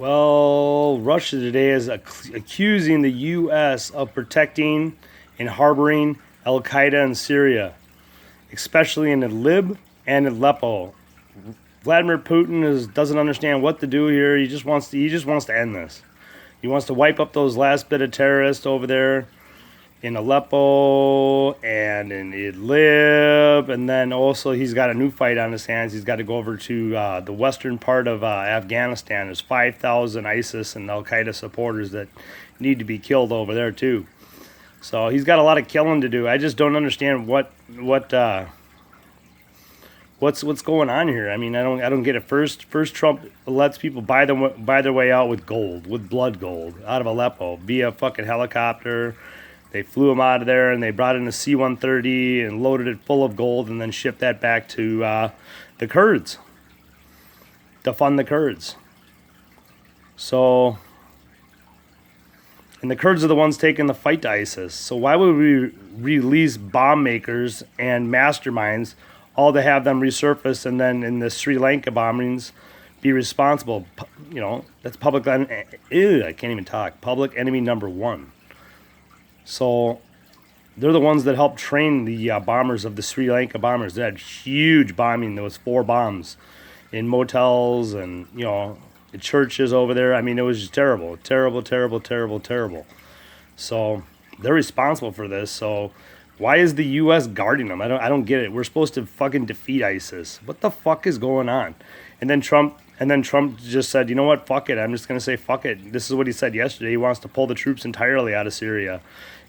Well, Russia today is accusing the U.S. of protecting and harboring Al Qaeda in Syria, especially in Idlib and Aleppo. Vladimir Putin doesn't understand what to do here. He just wants to end this. He wants to wipe up those last bit of terrorists over there in Aleppo and in Idlib, and then also he's got a new fight on his hands. He's got to go over to the western part of Afghanistan. There's 5,000 ISIS and Al Qaeda supporters that need to be killed over there too. So he's got a lot of killing to do. I just don't understand what's going on here. I mean, I don't get it. First Trump lets people buy their way out with gold, with blood gold, out of Aleppo via fucking helicopter. They flew him out of there and they brought in a C-130 and loaded it full of gold and then shipped that back to the Kurds to fund the Kurds. So, and the Kurds are the ones taking the fight to ISIS. So why would we release bomb makers and masterminds all to have them resurface and then in the Sri Lanka bombings be responsible? You know, that's public. I can't even talk. Public enemy number one. So they're the ones that helped train the bombers of the Sri Lanka bombers. They had huge bombing. There was 4 bombs in motels and, you know, the churches over there. I mean, it was just terrible, terrible, terrible, terrible, terrible. So they're responsible for this. So why is the U.S. guarding them? I don't get it. We're supposed to fucking defeat ISIS. What the fuck is going on? And then Trump just said, you know what, fuck it. I'm just going to say fuck it. This is what he said yesterday. He wants to pull the troops entirely out of Syria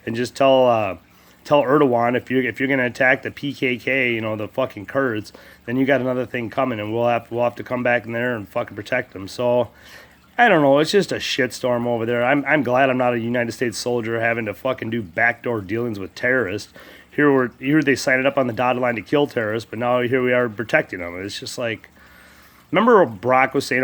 and just tell Erdogan, if you're going to attack the PKK, you know, the fucking Kurds, then you got another thing coming and we'll have to come back in there and fucking protect them. So I don't know. It's just a shitstorm over there. I'm glad I'm not a United States soldier having to fucking do backdoor dealings with terrorists. Here they signed up on the dotted line to kill terrorists, but now here we are protecting them. It's just like, remember Barack was saying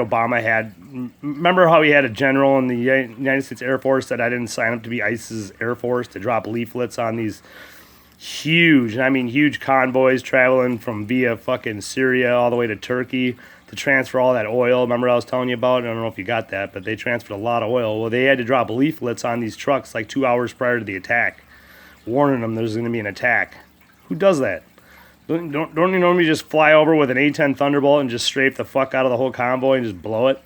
remember how he had a general in the United States Air Force that I didn't sign up to be ISIS's Air Force to drop leaflets on these huge convoys traveling from via fucking Syria all the way to Turkey to transfer all that oil. Remember I was telling you about? I don't know if you got that, but they transferred a lot of oil. Well, they had to drop leaflets on these trucks like 2 hours prior to the attack, warning them there's going to be an attack. Who does that? Don't you normally just fly over with an A-10 Thunderbolt and just strafe the fuck out of the whole convoy and just blow it?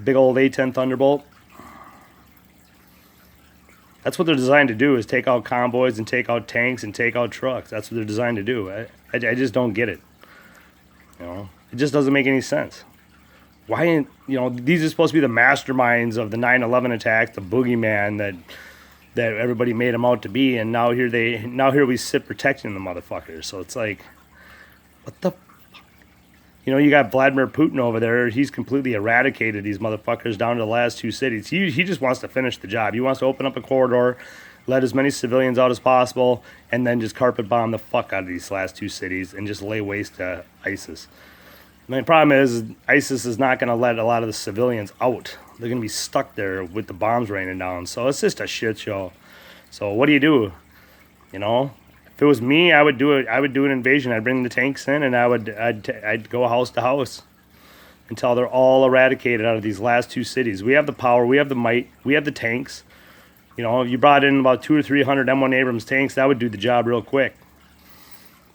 Big old A-10 Thunderbolt. That's what they're designed to do, is take out convoys and take out tanks and take out trucks. That's what they're designed to do. I just don't get it. You know, it just doesn't make any sense. Why, you know, these are supposed to be the masterminds of the 9/11 attack, the boogeyman that everybody made them out to be, and now here we sit protecting the motherfuckers. So it's like, what the fuck? You know, you got Vladimir Putin over there. He's completely eradicated these motherfuckers down to the last 2 cities. He just wants to finish the job. He wants to open up a corridor, let as many civilians out as possible, and then just carpet bomb the fuck out of these last 2 cities and just lay waste to ISIS. The problem is ISIS is not going to let a lot of the civilians out. They're going to be stuck there with the bombs raining down. So it's just a shit show. So what do? You know, if it was me, I would do it. I would do an invasion. I'd bring the tanks in and I'd go house to house until they're all eradicated out of these last 2 cities. We have the power. We have the might. We have the tanks. You know, if you brought in about 200 or 300 M1 Abrams tanks, that would do the job real quick.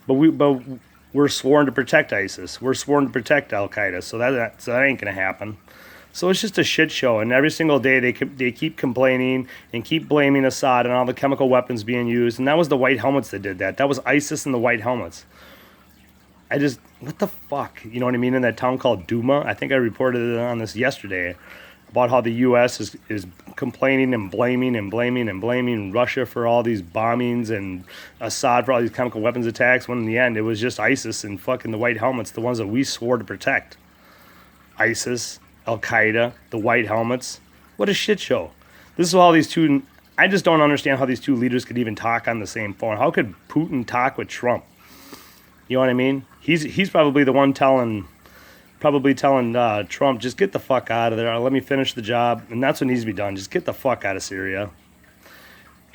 But we're sworn to protect ISIS. We're sworn to protect Al Qaeda. So that ain't gonna happen. So it's just a shit show, and every single day they keep complaining and keep blaming Assad and all the chemical weapons being used. And that was the white helmets that did that. That was ISIS and the white helmets. What the fuck? You know what I mean? In that town called Duma, I think I reported on this yesterday about how the U.S. is complaining and blaming Russia for all these bombings and Assad for all these chemical weapons attacks, when in the end it was just ISIS and fucking the white helmets, the ones that we swore to protect. ISIS, Al Qaeda, the white helmets. What a shit show. This is all these two. I just don't understand how these 2 leaders could even talk on the same phone. How could Putin talk with Trump? You know what I mean? He's probably the one telling Trump, just get the fuck out of there. Let me finish the job. And that's what needs to be done. Just get the fuck out of Syria.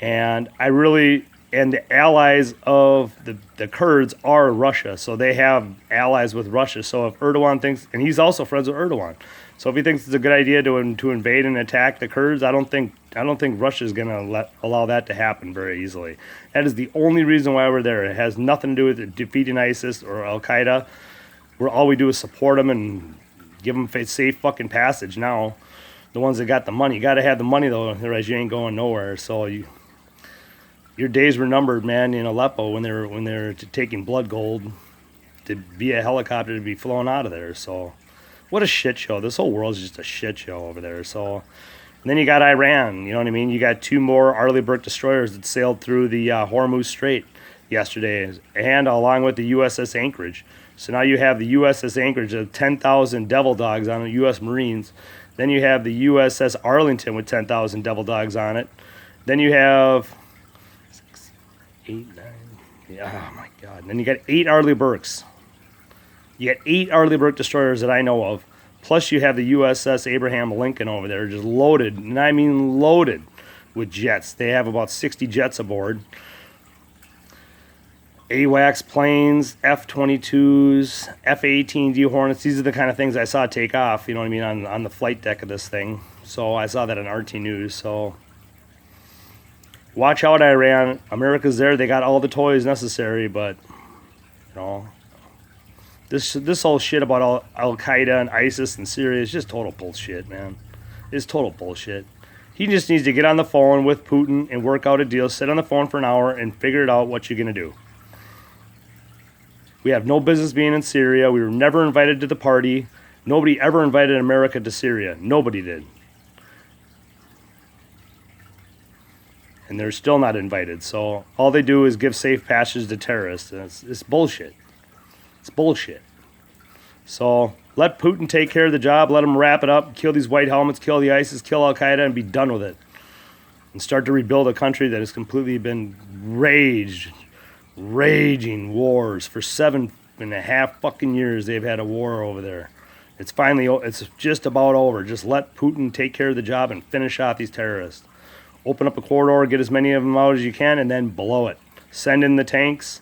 And I really and the allies of the Kurds are Russia, so they have allies with Russia. So if Erdogan thinks, and he's also friends with Erdogan, so if he thinks it's a good idea to invade and attack the Kurds, I don't think Russia's gonna allow that to happen very easily. That is the only reason why we're there. It has nothing to do with defeating ISIS or Al Qaeda. Where all we do is support them and give them safe fucking passage. Now, the ones that got the money, you got to have the money though, otherwise you ain't going nowhere. So your days were numbered, man, in Aleppo when they're taking blood gold to be a helicopter to be flown out of there. So what a shit show. This whole world's just a shit show over there. So and then you got Iran, you know what I mean? You got 2 more Arleigh Burke destroyers that sailed through the Hormuz Strait yesterday, and along with the USS Anchorage. So now you have the USS Anchorage of 10,000 devil dogs on it, U.S. Marines. Then you have the USS Arlington with 10,000 devil dogs on it. Then you have 6, 8, 9. Yeah, oh my God. And then you got 8 Arleigh Burkes. You got 8 Arleigh Burke destroyers that I know of. Plus you have the USS Abraham Lincoln over there, just loaded, and I mean loaded, with jets. They have about 60 jets aboard. AWACS planes, F-22s, F-18D Hornets. These are the kind of things I saw take off, you know what I mean, on the flight deck of this thing. So I saw that on RT News. So watch out, Iran. America's there. They got all the toys necessary, but, you know, this whole shit about Al-Qaeda and ISIS and Syria is just total bullshit, man. It's total bullshit. He just needs to get on the phone with Putin and work out a deal, sit on the phone for an hour and figure it out what you're going to do. We have no business being in Syria. We were never invited to the party. Nobody ever invited America to Syria. Nobody did. And they're still not invited. So all they do is give safe passage to terrorists. And it's bullshit. It's bullshit. So let Putin take care of the job. Let him wrap it up. Kill these white helmets. Kill the ISIS. Kill Al Qaeda and be done with it. And start to rebuild a country that has completely been raging wars for 7.5 fucking years. They've had a war over there. It's just about over. Just let Putin take care of the job and finish off these terrorists. Open up a corridor, get as many of them out as you can, and then blow it. Send in the tanks,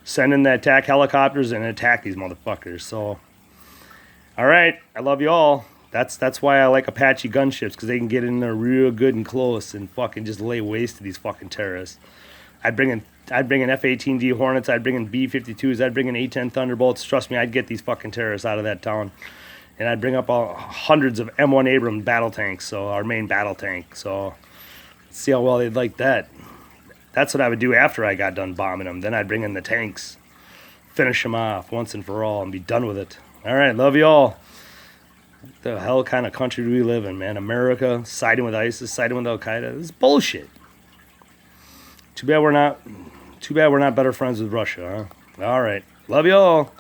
send in the attack helicopters, and attack these motherfuckers. So, all right, I love you all. That's why I like Apache gunships, because they can get in there real good and close and fucking just lay waste to these fucking terrorists. I'd bring in F-18D Hornets, I'd bring in B-52s, I'd bring in A-10 Thunderbolts. Trust me, I'd get these fucking terrorists out of that town. And I'd bring up hundreds of M1 Abrams battle tanks, so our main battle tank. So see how well they'd like that. That's what I would do after I got done bombing them. Then I'd bring in the tanks, finish them off once and for all, and be done with it. All right, love you all. What the hell kind of country do we live in, man? America siding with ISIS, siding with Al Qaeda. This is bullshit. Too bad we're not better friends with Russia, huh? All right. Love you all.